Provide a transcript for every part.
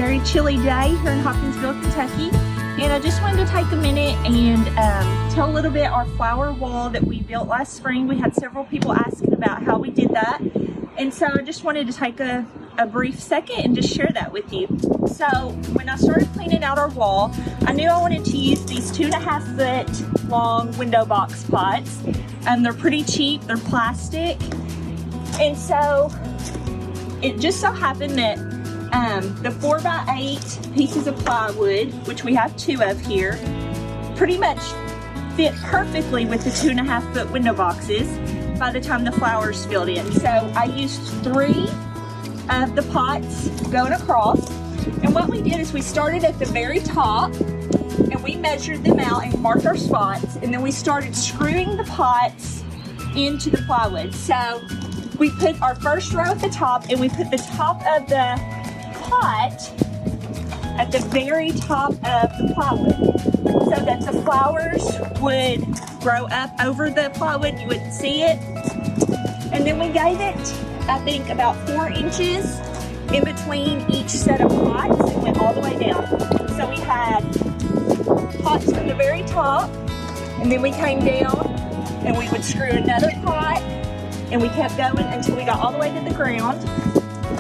very chilly day here in Hopkinsville, Kentucky. And I just wanted to take a minute and tell a little bit our flower wall that we built last spring. We had several people asking about how we did that. And so I just wanted to take a brief second and just share that with you. So when I started cleaning out our wall, I knew I wanted to use these 2.5 foot long window box pots. They're pretty cheap, they're plastic. And so it just so happened that the 4x8 pieces of plywood, which we have 2 of here, pretty much fit perfectly with the 2.5 foot window boxes by the time the flowers filled in. So I used 3 of the pots going across. And what we did is we started at the very top and we measured them out and marked our spots. And then we started screwing the pots into the plywood. So we put our first row at the top and we put the top of the pot at the very top of the plywood so that the flowers would grow up over the plywood. You wouldn't see it. And then we gave it, I think, about 4 inches in between each set of pots and went all the way down. So we had pots from the very top, and then we came down and we would screw another pot, and we kept going until we got all the way to the ground.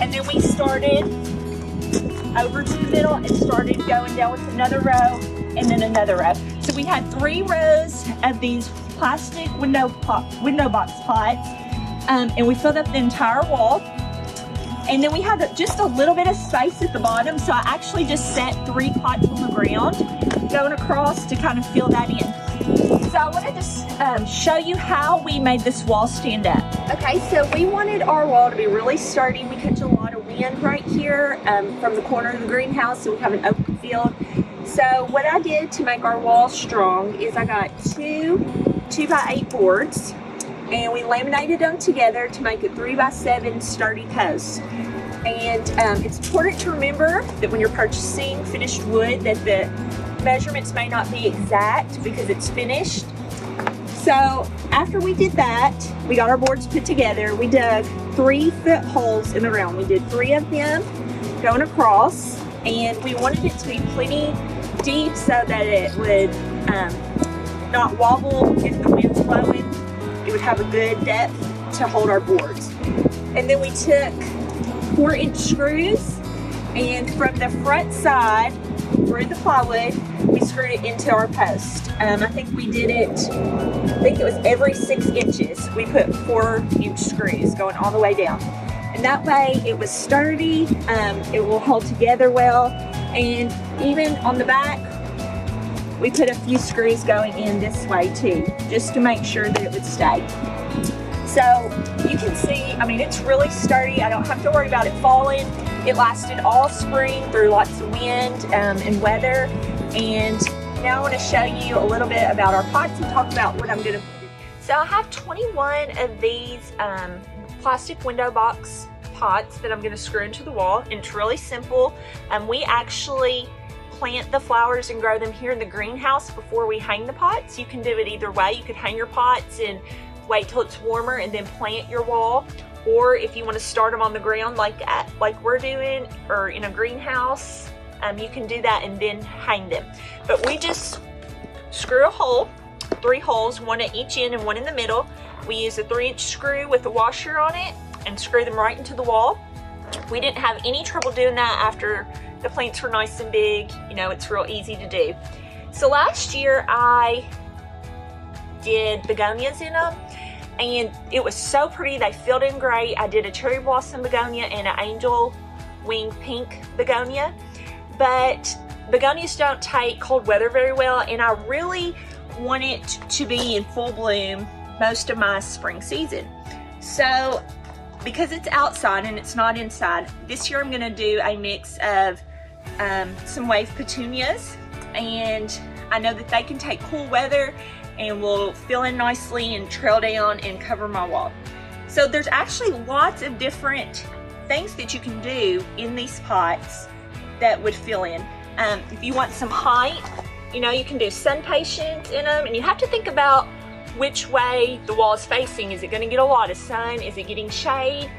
And then we started over to the middle and started going down with another row and then another row. So we had 3 rows of these plastic window box pots, and we filled up the entire wall. And then we had just a little bit of space at the bottom, so I actually just set 3 pots on the ground going across to kind of fill that in. So I want to just show you how we made this wall stand up. Okay, so we wanted our wall to be really sturdy. We catch a lot of wind right here from the corner of the greenhouse, so we have an open field. So what I did to make our wall strong is I got 2 2x8 boards, and we laminated them together to make a 3x7 sturdy post. And it's important to remember that when you're purchasing finished wood that the measurements may not be exact because it's finished. So after we did that, we got our boards put together. We dug 3-foot holes in the ground. We did 3 of them going across, and we wanted it to be plenty deep so that it would not wobble if the wind's blowing. It would have a good depth to hold our boards. And then we took 4-inch screws, and from the front side through the plywood, we screwed it into our post. I think we did it, I think it was every 6 inches. We put 4-inch screws going all the way down. And that way it was sturdy, it will hold together well. And even on the back, we put a few screws going in this way too, just to make sure that it would stay. So you can see, I mean, it's really sturdy. I don't have to worry about it falling. It lasted all spring through lots of wind and weather. And now I want to show you a little bit about our pots and talk about what I'm going to put in. So I have 21 of these plastic window box pots that I'm going to screw into the wall. And it's really simple. We actually plant the flowers and grow them here in the greenhouse before we hang the pots. You can do it either way. You could hang your pots and wait till it's warmer and then plant your wall, or if you want to start them on the ground like we're doing, or in a greenhouse, you can do that and then hang them. But we just screw a hole, 3 holes, 1 at each end and 1 in the middle. We use a 3-inch screw with a washer on it and screw them right into the wall. We didn't have any trouble doing that after the plants were nice and big. You know, it's real easy to do. So last year I did begonias in them, and it was so pretty. They filled in great. I did a cherry blossom begonia and an angel wing pink begonia, but begonias don't take cold weather very well, and I really want it to be in full bloom most of my spring season. So because it's outside and it's not inside, this year I'm going to do a mix of some wave petunias, and I know that they can take cool weather and will fill in nicely and trail down and cover my wall. So there's actually lots of different things that you can do in these pots that would fill in. If you want some height, you know, you can do sun patience in them, and you have to think about which way the wall is facing. Is it going to get a lot of sun? Is it getting shade?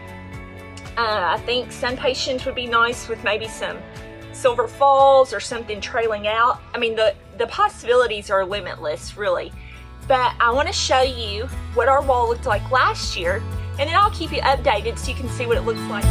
I think sun patience would be nice with maybe some silver falls or something trailing out. I mean, the possibilities are limitless, really. But I want to show you what our wall looked like last year, and then I'll keep you updated so you can see what it looks like.